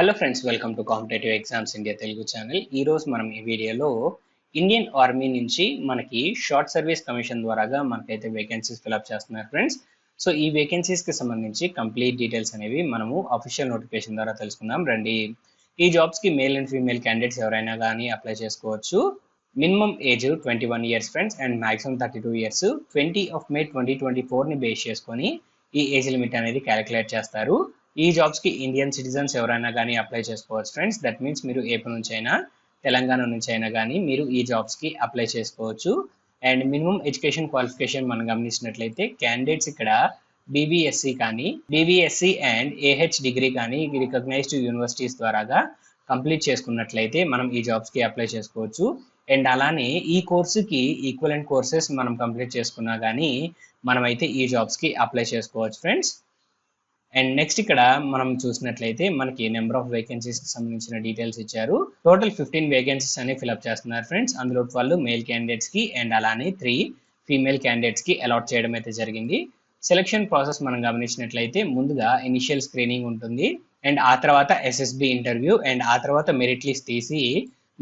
Hello friends, welcome to competitive exams India Telugu channel. ఈరోజు మనం ఈ వీడియోలో ఇండియన్ ఆర్మీ నుంచి మనకి షార్ట్ సర్వీస్ కమిషన్ ద్వారాగా మనకైతే వేకెన్సీస్ ఫిల్అప్ చేస్తున్నారు ఫ్రెండ్స్. సో ఈ వేకెన్సీస్కి సంబంధించి కంప్లీట్ డీటెయిల్స్ అనేవి మనము అఫీషియల్ నోటిఫికేషన్ ద్వారా తెలుసుకుందాం రండి. ఈ జాబ్స్కి మేల్ అండ్ ఫీమేల్ క్యాండిడేట్స్ ఎవరైనా కానీ అప్లై చేసుకోవచ్చు. Minimum age 21 years friends and maximum 32 years. 20 May 2024ని బేస్ చేసుకొని ఈ ఏజ్ లిమిట్ అనేది క్యాలిక్యులేట్ చేస్తారు. ఈ జాబ్స్కి ఇండియన్ సిటిజన్స్ ఎవరైనా కానీ అప్లై చేసుకోవచ్చు ఫ్రెండ్స్. దట్ మీన్స్ మీరు ఏపీ నుంచి అయినా తెలంగాణ నుంచి అయినా కానీ మీరు ఈ జాబ్స్కి అప్లై చేసుకోవచ్చు. అండ్ మినిమం ఎడ్యుకేషన్ క్వాలిఫికేషన్ మనం గమనించినట్లయితే క్యాండిడేట్స్ ఇక్కడ బీబీఎస్సీ అండ్ ఏహెచ్ డిగ్రీ కానీ రికగ్నైజ్డ్ యూనివర్సిటీస్ ద్వారాగా కంప్లీట్ చేసుకున్నట్లయితే మనం ఈ జాబ్స్కి అప్లై చేసుకోవచ్చు. అండ్ అలానే ఈ కోర్సుకి ఈక్వలెంట్ కోర్సెస్ మనం కంప్లీట్ చేసుకున్నా కానీ మనమైతే ఈ జాబ్స్కి అప్లై చేసుకోవచ్చు ఫ్రెండ్స్. అండ్ నెక్స్ట్ ఇక్కడ మనం చూసినట్లయితే మనకి నెంబర్ ఆఫ్ వేకెన్సీస్కి సంబంధించిన డీటెయిల్స్ ఇచ్చారు. టోటల్ 15 వేకెన్సీస్ అని ఫిల్అప్ చేస్తున్నారు ఫ్రెండ్స్. అందులో 12 మేల్ క్యాండిడేట్స్కి అండ్ అలానే 3 ఫీమేల్ క్యాండిడేట్స్కి అలాట్ చేయడం అయితే జరిగింది. సెలక్షన్ ప్రాసెస్ మనం గమనించినట్లయితే ముందుగా ఇనిషియల్ స్క్రీనింగ్ ఉంటుంది అండ్ ఆ తర్వాత ఎస్ఎస్బి ఇంటర్వ్యూ అండ్ ఆ తర్వాత మెరిట్ లిస్ట్ తీసి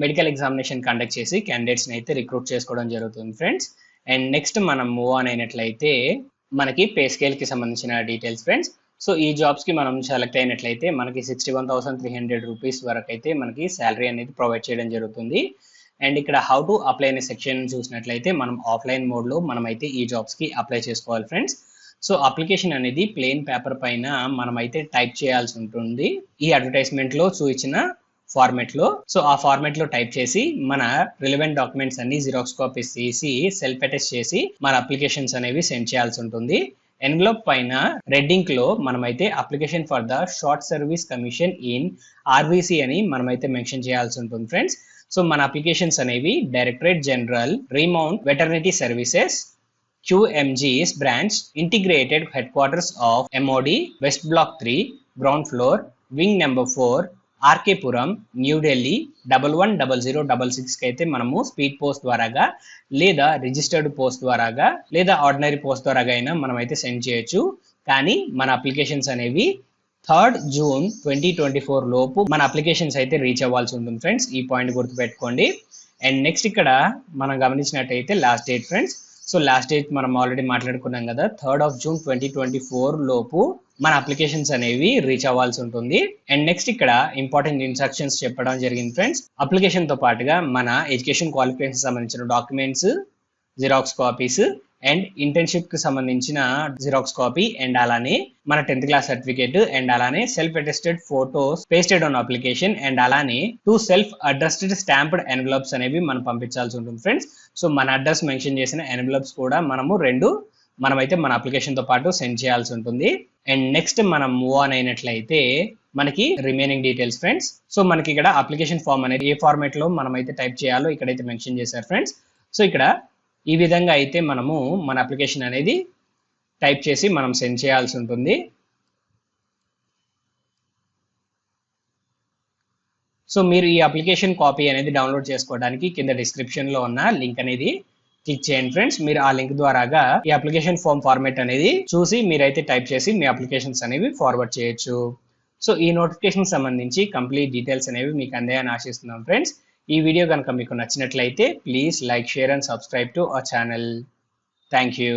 మెడికల్ ఎగ్జామినేషన్ కండక్ట్ చేసి క్యాండిడేట్స్ని అయితే రిక్రూట్ చేసుకోవడం జరుగుతుంది ఫ్రెండ్స్. అండ్ నెక్స్ట్ మనం మూవ్ ఆన్ అయినట్లయితే మనకి పే స్కేల్కి సంబంధించిన డీటెయిల్స్ ఫ్రెండ్స్. సో ఈ జాబ్స్కి మనం సెలెక్ట్ అయినట్లయితే మనకి 61,300 రూపీస్ వరకు అయితే మనకి శాలరీ అనేది ప్రొవైడ్ చేయడం జరుగుతుంది. అండ్ ఇక్కడ హౌ టు అప్లై అనే సెక్షన్ చూసినట్లయితే మనం ఆఫ్లైన్ మోడ్లో మనమైతే ఈ జాబ్స్కి అప్లై చేసుకోవాలి ఫ్రెండ్స్. సో అప్లికేషన్ అనేది ప్లెయిన్ పేపర్ పైన మనమైతే టైప్ చేయాల్సి ఉంటుంది ఈ అడ్వర్టైజ్మెంట్లో చూపించిన ఫార్మెట్లో. సో ఆ ఫార్మెట్లో టైప్ చేసి మన రిలవెంట్ డాక్యుమెంట్స్ అన్ని జిరాక్స్ కాపీస్ తీసి సెల్ఫ్ అటెస్ట్ చేసి మన అప్లికేషన్స్ అనేవి సెండ్ చేయాల్సి ఉంటుంది. ఎన్వలప్ పైన రెడ్ ఇంక్ లో మనమైతే application for the short service commission in RBC అని మనమైతే మెన్షన్ చేయాల్సి ఉంటుంది ఫ్రెండ్స్. సో మన అప్లికేషన్స్ అనేవి directorate general remount veterinary services QMG's branch integrated headquarters of MOD west block 3 ground floor wing number 4 RK Puram New Delhi 110066 అయితే మనము స్పీడ్ పోస్ట్ ద్వారాగా లేదా రిజిస్టర్డ్ పోస్ట్ ద్వారాగా లేదా ఆర్డినరీ పోస్ట్ ద్వారాగా అయినా మనమైతే సెండ్ చేయొచ్చు. కానీ మన అప్లికేషన్స్ అనేవి 3rd June 2024 లోపు మన అప్లికేషన్స్ అయితే రీచ్ అవ్వాల్సి ఉంటుంది ఫ్రెండ్స్. ఈ పాయింట్ గుర్తుపెట్టుకోండి. అండ్ నెక్స్ట్ ఇక్కడ మనం గమనించినట్టయితే last date friends. So last date మనం ఆల్రెడీ మాట్లాడుకున్నాం కదా, 3rd June 2024 లోపు మన అప్లికేషన్స్ అనేవి రీచ్ అవ్వాల్సి ఉంటుంది. అండ్ నెక్స్ట్ ఇక్కడ ఇంపార్టెంట్ ఇన్స్ట్రక్షన్స్ చెప్పడం జరిగింది ఫ్రెండ్స్. అప్లికేషన్ తో పాటుగా మన ఎడ్యుకేషన్ క్వాలిఫికేషన్ సంబంధించిన documents xerox copies and internship కి సంబంధించిన జిరాక్స్ కాపీ అండ్ అలానే మన 10th క్లాస్ సర్టిఫికేట్ అండ్ అలానే self attested photos pasted on application and అలానే 2 సెల్ఫ్ అడ్రస్డ్ స్టాంప్డ్ ఎన్వలప్స్ అనేవి మనం పంపించాల్సి ఉంటుంది ఫ్రెండ్స్. సో మన అడ్రస్ మెన్షన్ చేసిన ఎన్వలప్స్ కూడా మనమైతే మన అప్లికేషన్ తో పాటు సెండ్ చేయాల్సి ఉంటుంది. అండ్ నెక్స్ట్ మనం మూవ్ ఆన్ అయినట్లయితే మనకి రిమైనింగ్ డీటెయిల్స్ ఫ్రెండ్స్. సో మనకి ఇక్కడ అప్లికేషన్ ఫామ్ అనేది ఏ ఫార్మేట్ లో మనమైతే టైప్ చేయాలో ఇక్కడైతే మెన్షన్ చేశారు ఫ్రెండ్స్. సో ఇక్కడ ఈ విధంగా అయితే మనము మన అప్లికేషన్ అనేది టైప్ చేసి మనం సెండ్ చేయాల్సి ఉంటుంది. సో మీరు ఈ అప్లికేషన్ కాపీ అనేది డౌన్లోడ్ చేసుకోవడానికి కింద డిస్క్రిప్షన్ లో ఉన్న లింక్ అనేది క్లిక్ చేయండి ఫ్రెండ్స్. మీరు ఆ లింక్ ద్వారాగా ఈ అప్లికేషన్ ఫామ్ ఫార్మేట్ అనేది చూసి మీరైతే టైప్ చేసి మీ అప్లికేషన్స్ అనేవి ఫార్వర్డ్ చేయొచ్చు. సో ఈ నోటిఫికేషన్ సంబంధించి కంప్లీట్ డీటెయిల్స్ అనేవి మీకు అందాయని ఆశిస్తున్నాం ఫ్రెండ్స్. ఈ వీడియో కనుక మీకు నచ్చినట్లయితే please like, share and subscribe to our channel. Thank you.